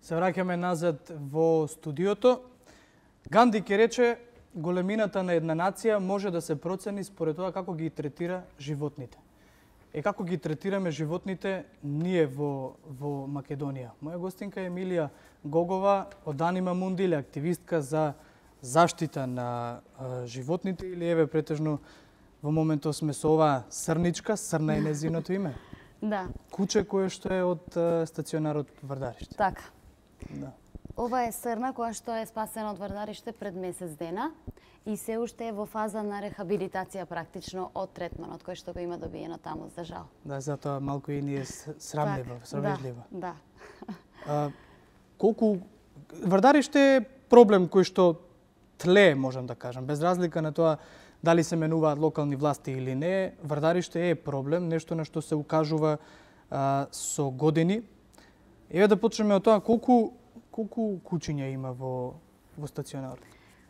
Се враќаме назад во студиото. Ганди ќе рече, големината на една нација може да се процени според тоа како ги третира животните. Како ги третираме животните ние во Македонија. Моја гостинка е Емилија Гогова од Анима Мунди, или активистка за заштита на животните, или еве претежно во моментот сме со оваа Срничка, Срна е незиното име. Да. Куче кое што е од стационарот Вардариште. Така. Да. Ова е Срна која што е спасена од Вардариште пред месец дена и се уште е во фаза на рехабилитација практично од третманот кој што го има добиено таму, за жал. Да, затоа малку и ние срамлива, срамежлива. Да. Колку Вардариште е проблем кој што тлее, можам да кажам, без разлика на тоа дали се менуваат локални власти или не, Вардариште е проблем, нешто на што се укажува со години. Еве да почнеме од тоа, колку кучиња има во стационарот?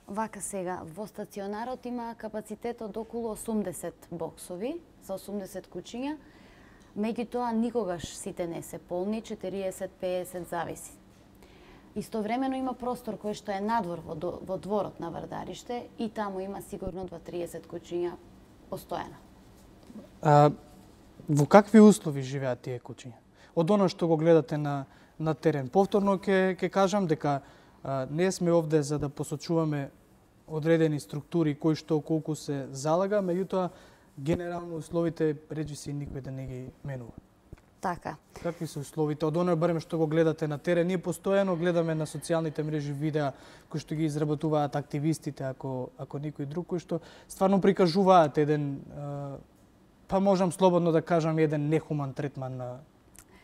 Вака сега, во стационарот има капацитет од околу 80 боксови за 80 кучиња. Меѓутоа никогаш сите не се полни, 40-50 зависи. Истовремено има простор кој што е надвор во дворот на Вардариште и таму има сигурно 20-30 кучиња постојано. Во какви услови живеат тие кучиња? Од оно што го гледате на терен. Повторно ќе кажам дека не сме овде за да посочуваме одредени структури кои што колку се залага, меѓутоа генерално условите речиси никој да не ги менува. Така. Какви се условите? Од оно барем што го гледате на терен, ние постојано гледаме на социјалните мрежи видеа кои што ги изработуваат активистите, ако никој друг, кои што стварно прикажуваат еден, па можам слободно да кажам, еден нехуман третман на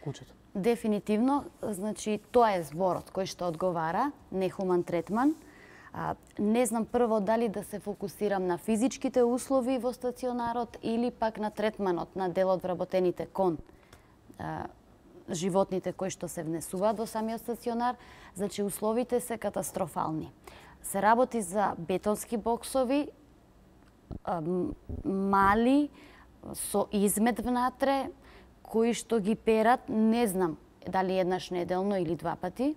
кучето. Дефинитивно, значи тоа е зборот кој што одговара, нехуман третман. Не знам прво дали да се фокусирам на физичките услови во стационарот или пак на третманот на дел од вработените кон животните кои што се внесуваат во самиот стационар. Значи условите се катастрофални. Се работи за бетонски боксови, мали, со измет внатре, кои што ги перат, не знам дали еднаш неделно или два пати,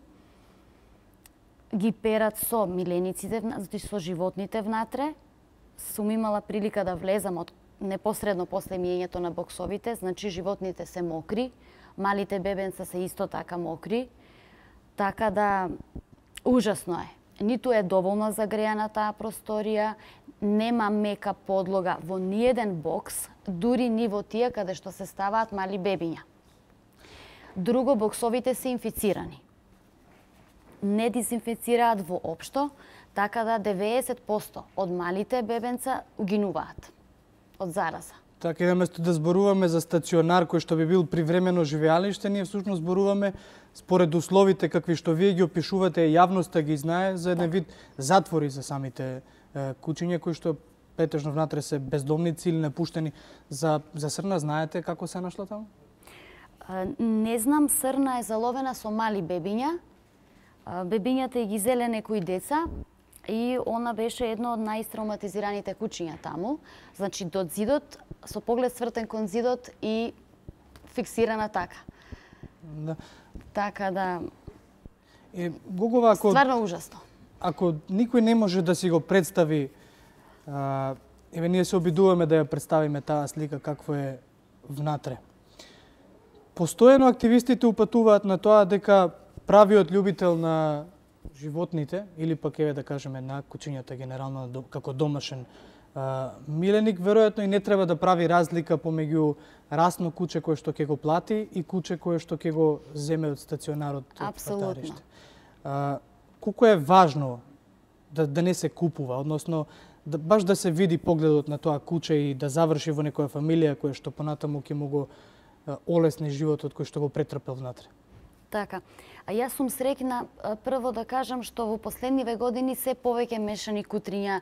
ги перат со милениците, значи со животните внатре. Сум имала прилика да влезам од непосредно после миењето на боксовите, значи животните се мокри, малите бебенца се исто така мокри, така да ужасно е. Ниту е доволно загрејана таа просторија, нема мека подлога во ниеден бокс, дури ни во тие каде што се ставаат мали бебиња. Друго, боксовите се инфицирани. Не дезинфицираат воопшто, така да 90% од малите бебенца угинуваат од зараза. Така и наместо да зборуваме за стационар кој што би бил привремено живеалиште, ние всушност зборуваме според условите какви што вие ги опишувате, јавноста ги знае, за еден вид затвори за самите кучиња кои што претежно внатре се бездомници или напуштени. За Срна знаете како се нашла таму? Не знам, Срна е заловена со мали бебиња. Бебињата и ги зеле некои деца и она беше едно од најистравматизираните кучиња таму. Значи до зидот, со поглед свртен кон зидот и фиксирана така. Да. Така да... Гогова, стварно ужасно. Ако никој не може да си го представи, еве ние се обидуваме да ја представиме таа слика какво е внатре. Постојано активистите упатуваат на тоа дека правиот љубител на животните, или пак еве да кажеме на кучињата генерално како домашен миленик, веројатно и не треба да прави разлика помеѓу расно куче кое што ќе го плати и куче кое што ќе го земе од стационарот. Апсолутно. Колку е важно да не се купува, односно баш да се види погледот на тоа куче и да заврши во некоја фамилија која што понатаму ќе му го олесни животот кој што го претрпел внатре. Така. А јас сум среќна прво да кажам што во последниве години се повеќе мешани кутриња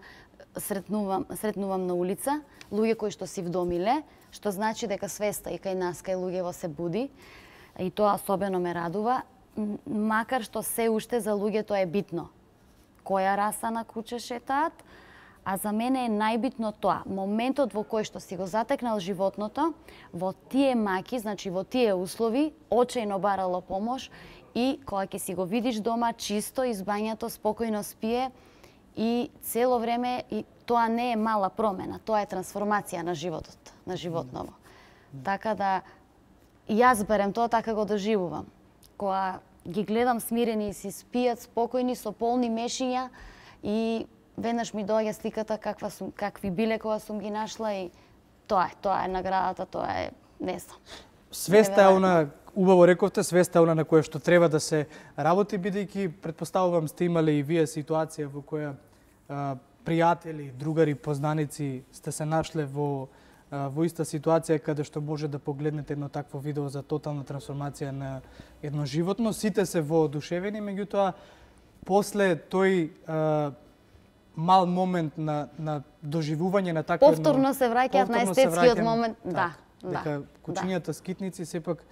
сретнувам на улица, луѓе кои што си вдомиле, што значи дека свеста и кај нас, кај луѓево се буди, и тоа особено ме радува, макар што се уште за луѓето е битно која раса на куче шетаат, а за мене е најбитно тоа, моментот во кој што си го затекнал животното, во тие маки, значи во тие услови, очајно барало помош и кога ќе си го видиш дома чисто, избањато, спокојно спие и цело време, и тоа не е мала промена, тоа е трансформација на животот, на животново. Така да јас барем тоа така го доживувам. Кога ги гледам смирени и си спијат спокојни со полни мешиња и веднаш ми доаѓа сликата какви биле кога сум ги нашла и тоа е наградата, тоа е, не знам. Свеста е она, убаво рековте, свеста е она на која што треба да се работи, бидејќи претпоставувам сте имале и вие ситуација во која пријатели, другари, познаници сте се нашле во иста ситуација каде што може да погледнете едно такво видео за тотална трансформација на едно животно. Сите се воодушевени, меѓутоа после тој мал момент на доживување на такво повторно се враќаат на естетскиот момент, да. Дека кучињата скитници сепак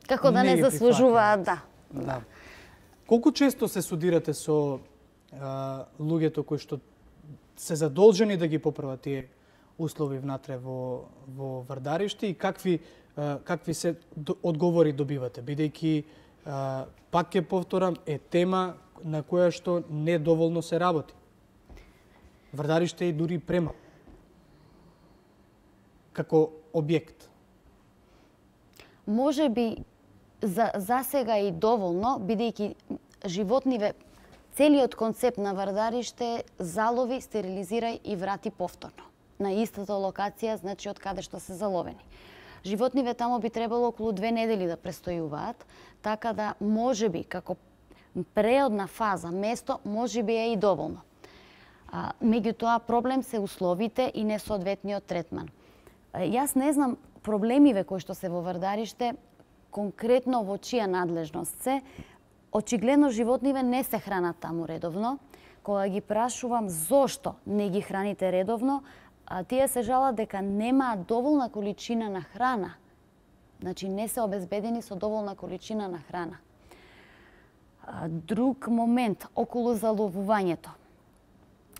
како да не заслужуваат, да. Колку често се судирате со луѓето кои што се задолжени да ги поправат тие услови внатре во Вардариште и какви се одговори добивате, бидејќи пак ќе повторам, е тема на која што недоволно се работи. Вардариште е дури премал како објект. Може би за сега и доволно, бидејќи животниве, целиот концепт на Вардариште залови, стерилизирај и врати повторно на истата локација, значи од каде што се заловени. Животниве таму би требало околу 2 недели да престојуваат, така да може би како преодна фаза место може би е и доволно. Меѓутоа проблем се условите и несоодветниот третман. Јас не знам проблемиве кои што се во Вардариште конкретно во чија надлежност се. Очигледно животниве не се хранат таму редовно. Кога ги прашувам зошто не ги храните редовно, тие се жалат дека немаат доволна количина на храна. Значи не се обезбедени со доволна количина на храна. Друг момент околу заловувањето.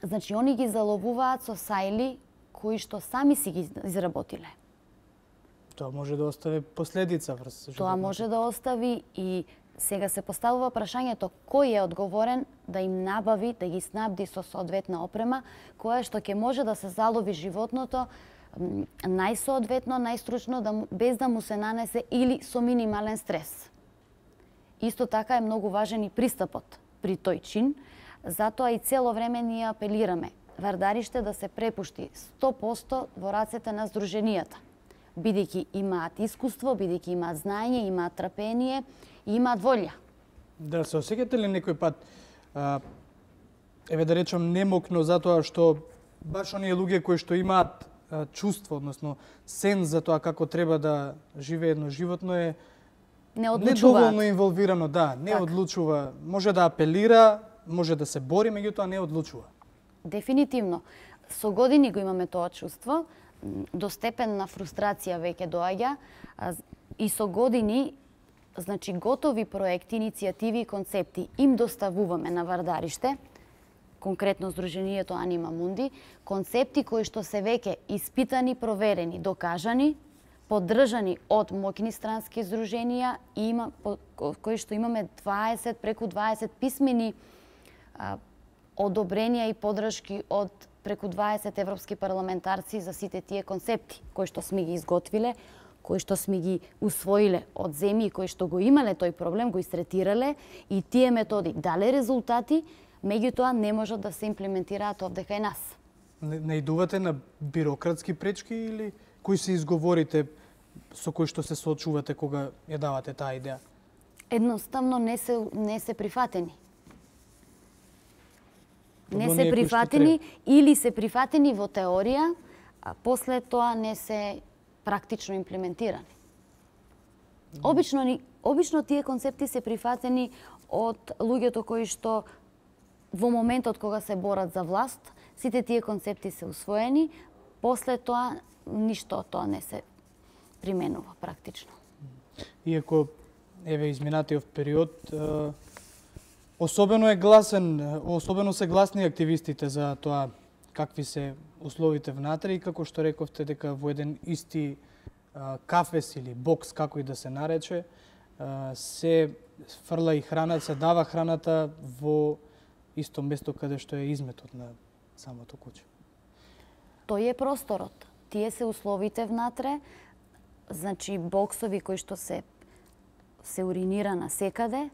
Значи они ги заловуваат со сајли кои што сами си ги изработиле. Тоа може да остави последица врз животот. Тоа може да остави и сега се поставува прашањето кој е одговорен да им набави, да ги снабди со соодветна опрема, која што ќе може да се залови животното најсоодветно, најстручно, без да му се нанесе или со минимален стрес. Исто така е многу важен и пристапот при тој чин, затоа и цело време ние апелираме Вардариште да се препушти 100% во рацете на здруженијата, бидејќи имаат искуство, бидејќи имаат знаење, имаат трпение и имаат волја. Да, се осеќате ли некој пат, еве да речем, немокно затоа што баш оние луѓе кои што имаат чувство, односно сен за тоа како треба да живее едно животно е недоволно инволвирано, да, не одлучува, може да апелира, може да се бори, меѓутоа не одлучува. Дефинитивно. Со години го имаме тоа чувство, до степен на фрустрација веќе доаѓа и со години, значи готови проекти, иницијативи и концепти им доставуваме на Вардариште, конкретно Сдруженијето Анима Мунди, концепти кои што се веќе испитани, проверени, докажани, поддржани од моќни странски здруженија и кои што имаме преку 20 писмени одобренија и поддршки од преку 20 европски парламентарци за сите тие концепти кои што сме ги изготвиле, кои што сме ги усвоиле од земји кои што го имале тој проблем, го истретирале и тие методи дале резултати, меѓутоа не можат да се имплементираат овде кај нас. Наидувате на бирократски пречки или кои се изговорите со кои што се соочувате кога ја давате таа идеја? Едноставно не се прифатени. Не се прифатени или се прифатени во теорија, а после тоа не се практично имплементирани. Обично тие концепти се прифатени од луѓето кои што во моментот кога се борат за власт, сите тие концепти се усвоени, после тоа ништо од тоа не се применува практично. Иако еве изминатиот период особено се гласни активистите за тоа какви се условите внатре и како што рековте дека во еден исти кафес или бокс, како и да се нарече, се фрла и храна, се дава храната во исто место каде што е изметот на самото куќе. Тој е просторот. Тие се условите внатре, значи боксови кои што се уринира на секаде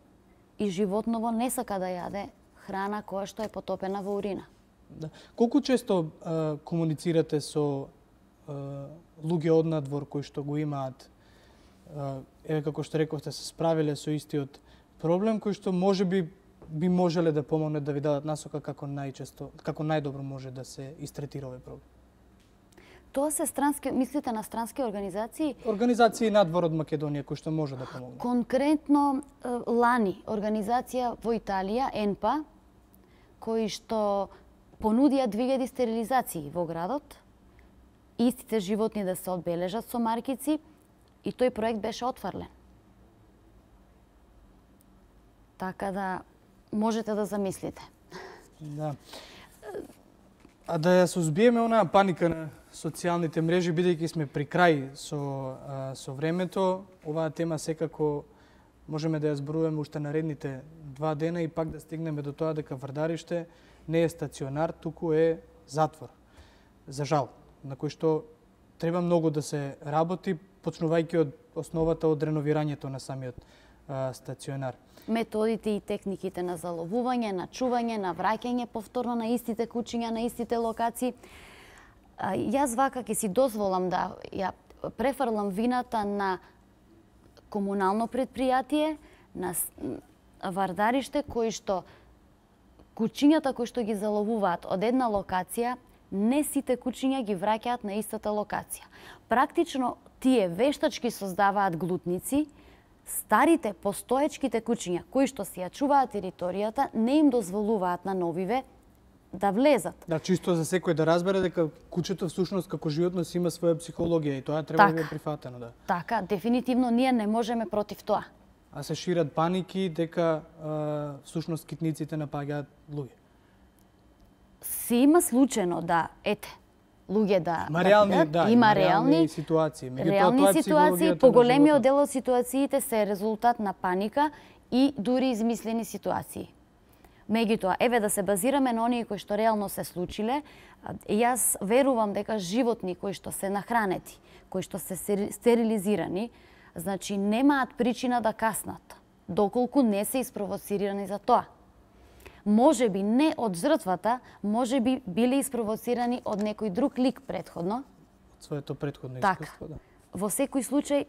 и животново не сака да јаде храна која што е потопена во урина. Да. Колку често комуницирате со луѓе од надвор кои што го имаат, еве како што рековте, се справиле со истиот проблем, кој што можеби би можеле да помогнат да ви дадат насока како најдобро може да се истретира овој проблем? Тоа се странски, мислите на странски организации? Организации надвор од Македонија кои што може да помогнат. Конкретно лани организација во Италија, ЕНПА, кои што понудија 2000 стерилизации во градот, истите животни да се одбележат со маркици, и тој проект беше отфрлен. Така да можете да замислите. Да. А да ја сузбиеме онаа паника на социјалните мрежи, бидејќи сме при крај со времето, оваа тема секако можеме да ја зборуваме уште наредните 2 дена и пак да стигнеме до тоа дека Врдариште не е стационар, туку е затвор. За жал, на кој што треба многу да се работи, почнувајќи од основата од реновирањето на самиот стационар. Методите и техниките на заловување, на чување, на враќање повторно на истите куќиња, на истите локации. Јас вака ќе си дозволам да ја префрлам вината на комунално предпријатие, на Вардариште, кои што куќињата кои што ги заловуваат од една локација, не сите куќиња ги враќаат на истата локација. Практично тие вештачки создаваат глутници, старите постоечките куќиња кои што си ја чуваат територијата не им дозволуваат на новиве да влезат. Да, чисто за секој да разбере дека куќето всушност како животно си има своја психологија и тоа треба да биде прифатено, да. Така, дефинитивно ние не можеме против тоа. А се шират паники дека всушност китниците напаѓаат луѓе. Се има случајно да, луѓе да има реални ситуации. Реални ситуации, поголемиот дел од ситуациите се резултат на паника и дури измислени ситуации. Меѓутоа, еве да се базираме на оние кои што реално се случиле, јас верувам дека животни кои што се нахранети, кои што се стерилизирани, значи немаат причина да каснат, доколку не се испровоцирани за тоа. Може би не од жртвата, може би биле испровоцирани од некој друг лик предходно. Од своето предходно искуство, да. Во секој случај,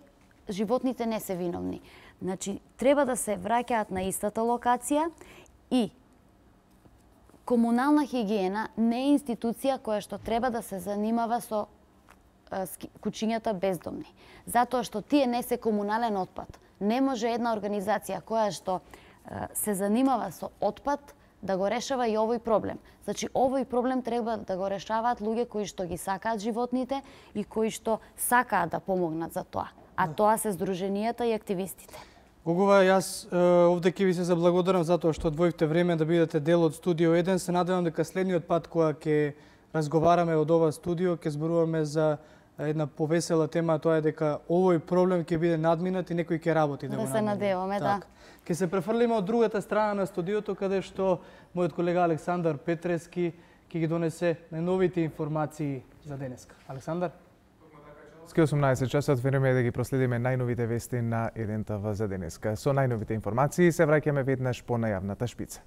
животните не се виновни. Значи, треба да се враќаат на истата локација и комунална хигиена не е институција која што треба да се занимава со куќињата бездомни. Затоа што тие не се комунален отпад. Не може една организација која што се занимава со отпад да го решава и овој проблем. Значи, овој проблем треба да го решаваат луѓе кои што ги сакаат животните и кои што сакаат да помогнат за тоа. А тоа се здруженијата и активистите. Гогова, јас овде ќе ви се заблагодарам затоа што одвоивте време да бидете дел од Студио 1. Се надевам дека следниот пат кога ќе разговараме од ова студио, ќе зборуваме за една повесела тема, тоа е дека овој проблем ќе биде надминат и некој ќе работи да го надмине. Да се надеваме, да. Ќе се префрлиме од другата страна на студиото, каде што мојот колега Александар Петрески ќе ги донесе најновите информации за денеска. Александар? 18 часот време е да ги проследиме најновите вести на 1 ТВ за денеска. Со најновите информации се враќаме веднаш по најавната шпица.